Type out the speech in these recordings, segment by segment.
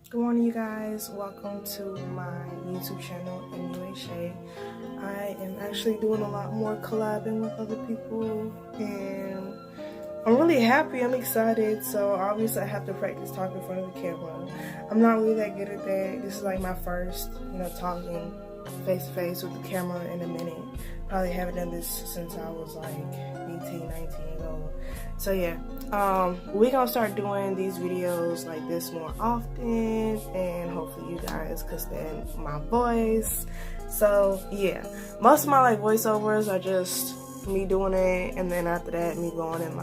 Good morning, you guys. Welcome to my YouTube channel, MUA Shay. I am actually doing a lot more collabing with other people, and I'm really happy. I'm excited. So obviously, I have to practice talking in front of the camera. I'm not really that good at that. This is like my first, talking face to face with the camera in a minute. Probably haven't done this since I was like 18, 19 years old. So yeah, we're gonna start doing these videos like this more often, and hopefully you guys can stand my voice. So yeah, most of my voiceovers are just me doing it, and then after that me going and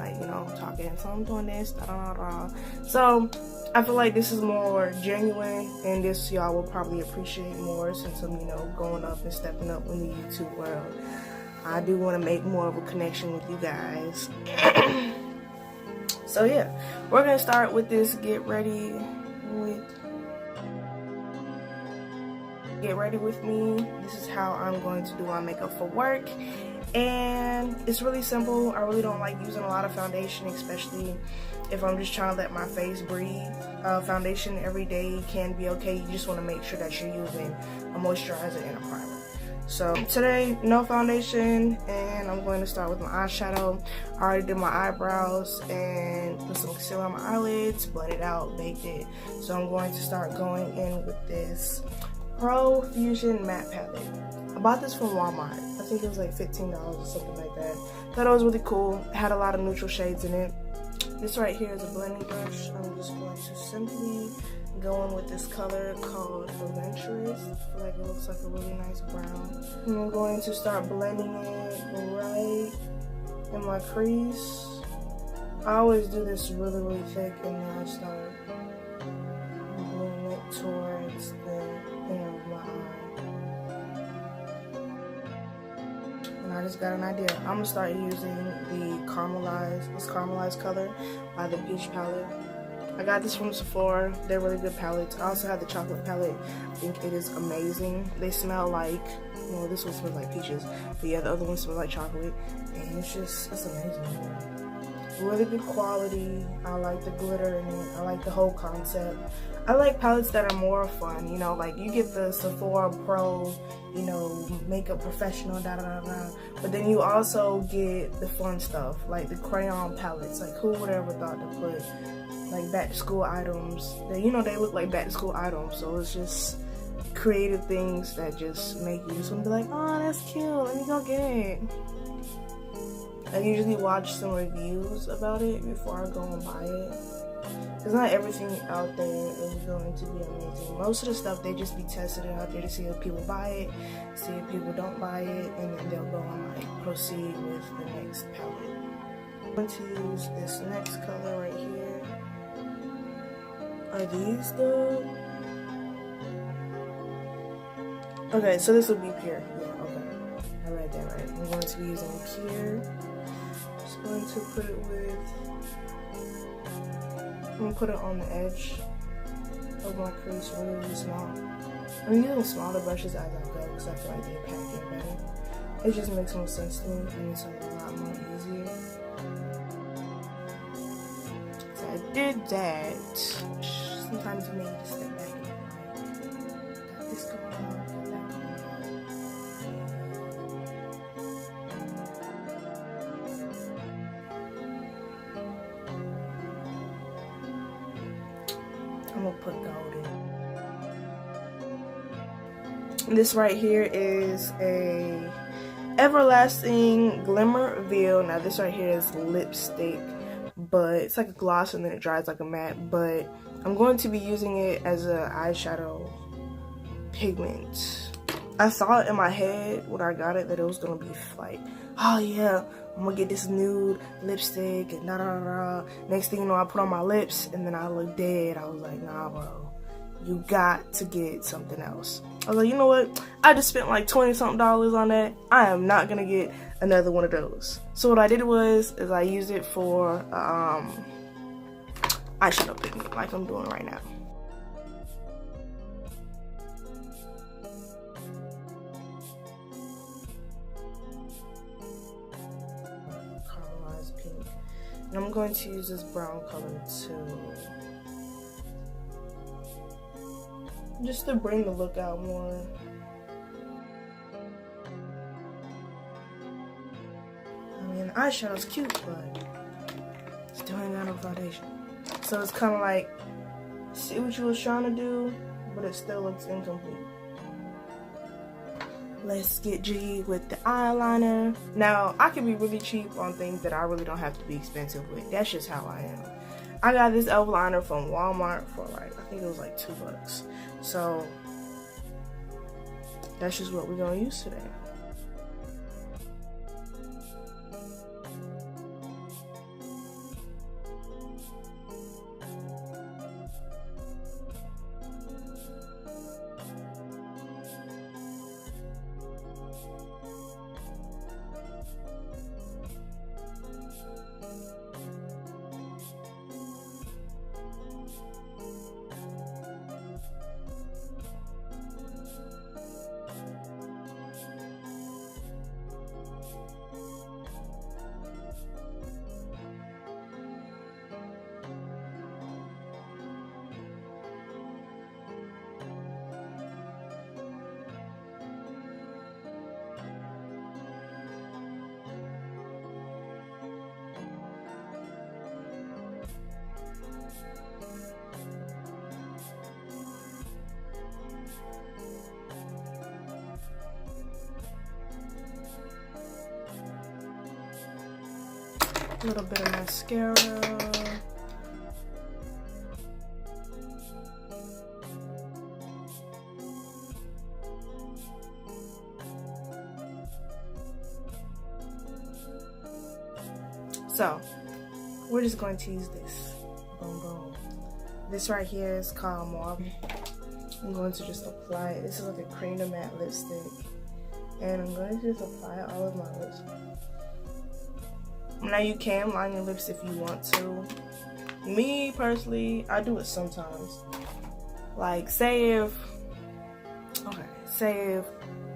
talking. So I'm doing this, so I feel like this is more genuine, and this y'all will probably appreciate more since I'm going up and stepping up in the YouTube world. I do want to make more of a connection with you guys. So yeah, we're gonna start with this get ready with me. This is how I'm going to do my makeup for work, and it's really simple. I really don't like using a lot of foundation, especially if I'm just trying to let my face breathe. Foundation every day can be okay. You just want to make sure that you're using a moisturizer and a primer. So today, no foundation, and I'm going to start with my eyeshadow. I already did my eyebrows and put some concealer on my eyelids, blend it out, baked it. So I'm going to start going in with this Pro Fusion Matte Palette. I bought this from Walmart. I think it was like $15 or something like that. Thought it was really cool. It had a lot of neutral shades in it. This right here is a blending brush. I'm just going to simply go in with this color called Adventurous. I feel like it looks like a really nice brown. And I'm going to start blending it right in my crease. I always do this really, really thick, and then I start blending it towards the inner of my eye. And I just got an idea. I'm gonna start using the caramelized color by the Peach palette. I got this from Sephora. They're really good palettes. I also have the chocolate palette. I think it is amazing. They smell like, well, this one smells like peaches, but yeah, the other one smells like chocolate, and it's amazing. Really good quality. I like the glitter in it. I like the whole concept. I like palettes that are more fun, like you get the Sephora Pro, makeup professional, but then you also get the fun stuff, like the crayon palettes. Like, who would ever thought to put like back to school items that they look like back to school items? So it's just creative things that just make you just want to be like, oh, that's cute, let me go get it. I usually watch some reviews about it before I go and buy it, because not everything out there is going to be amazing. Most of the stuff, they just be testing it out there to see if people buy it, see if people don't buy it, and then they'll go and proceed with the next palette. I'm going to use this next color right here. Are these the... Okay, so this will be Pure. Yeah, okay. I read that right. I'm going to be using Pure. Just going to put it with... I'm going to put it on the edge of my crease really, really small. I'm using smaller brushes as I go because I feel like they pack it better. It just makes more sense to me, and it's a lot more easier. So I did that. Sometimes you may need to step back and got this going on, got that going on. I'm gonna put gold in. This right here is a Everlasting Glimmer Reveal. Now this right here is lipstick, but it's like a gloss and then it dries like a matte, but I'm going to be using it as an eyeshadow pigment. I thought in my head when I got it that it was gonna be like, oh yeah, I'm gonna get this nude lipstick and Next thing you know, I put on my lips and then I look dead. I was like, nah, bro, you got to get something else. I was like, you know what? I just spent like $20-something on that. I am not gonna get another one of those. So what I did was I used it for eyeshadow pigment, like I'm doing right now. Caramelized pink. And I'm going to use this brown color to just to bring the look out more. I mean, the eyeshadow's cute, but still ain't got no foundation. So it's kind of like, see what you was trying to do, but it still looks incomplete. Let's get jiggy with the eyeliner. Now, I can be really cheap on things that I really don't have to be expensive with. That's just how I am. I got this e.l.f. liner from Walmart for like, I think it was like $2. So, that's just what we're gonna use today. A little bit of mascara. So, we're just going to use this. Boom, boom. This right here is called Marble. I'm going to just apply it. This is like a cream to matte lipstick. And I'm going to just apply it all over my lips. Now you can line your lips if you want to. Me personally, I do it sometimes. Like say if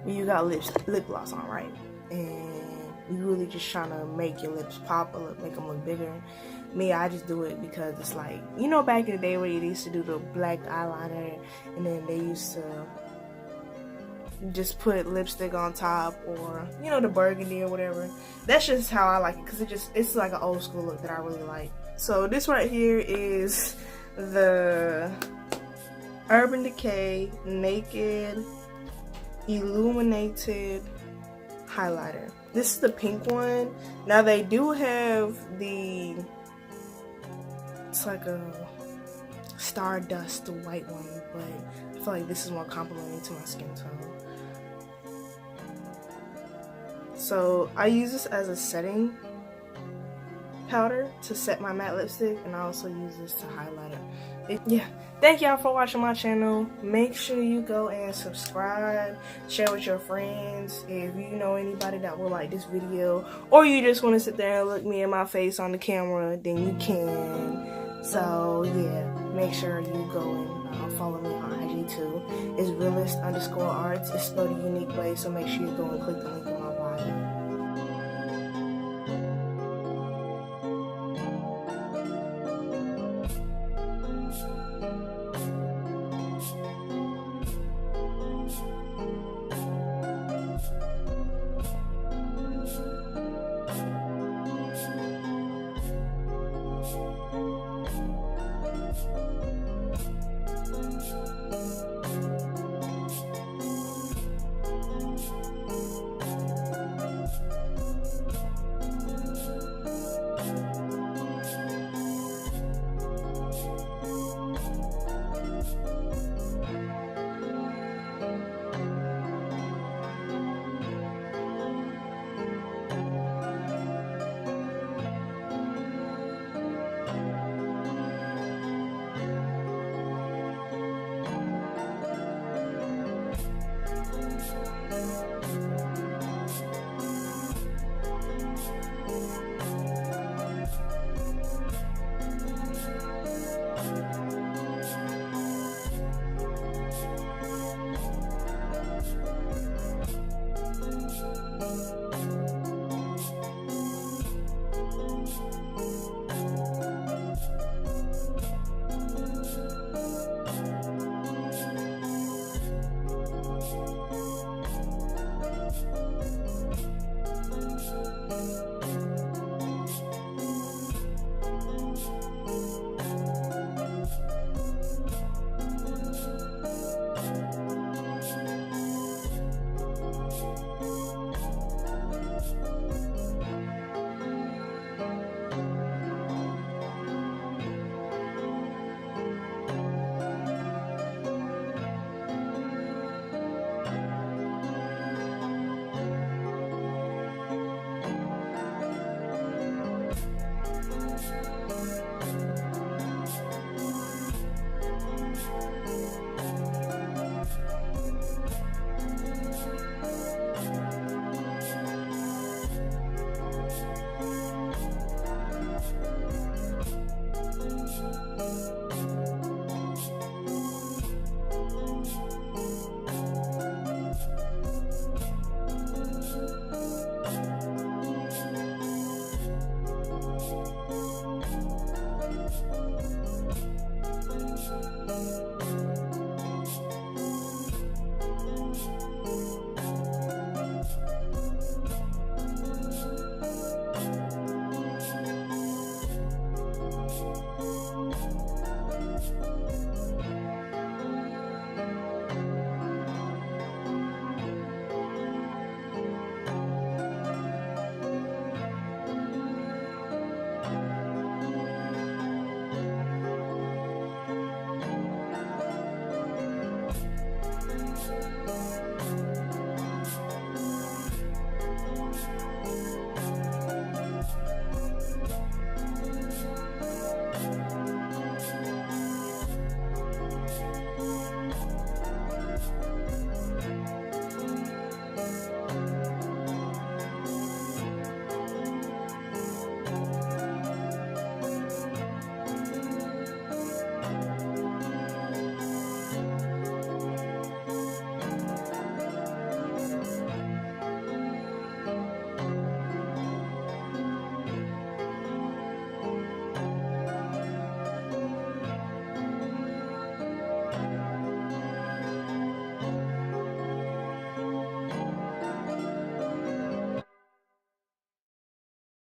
you got lip gloss on, right? And you really just trying to make your lips pop or make them look bigger. Me, I just do it because it's like, you know, back in the day where you used to do the black eyeliner and then they used to just put lipstick on top, or you know, the burgundy or whatever. That's just how I like it, because it's like an old school look that I really like. So this right here is the Urban Decay Naked Illuminated Highlighter. This is the pink one. Now they do have the, it's like a stardust white one, but I feel like this is more complimentary to my skin tone. So I use this as a setting powder to set my matte lipstick, and I also use this to highlight it. Yeah, thank y'all for watching my channel. Make sure you go and subscribe, share with your friends. If you know anybody that will like this video, or you just want to sit there and look me in my face on the camera, then you can. So yeah, make sure you go and follow me on IG too. It's realist_arts. It's spelled a unique way, so make sure you go and click the link in my bio.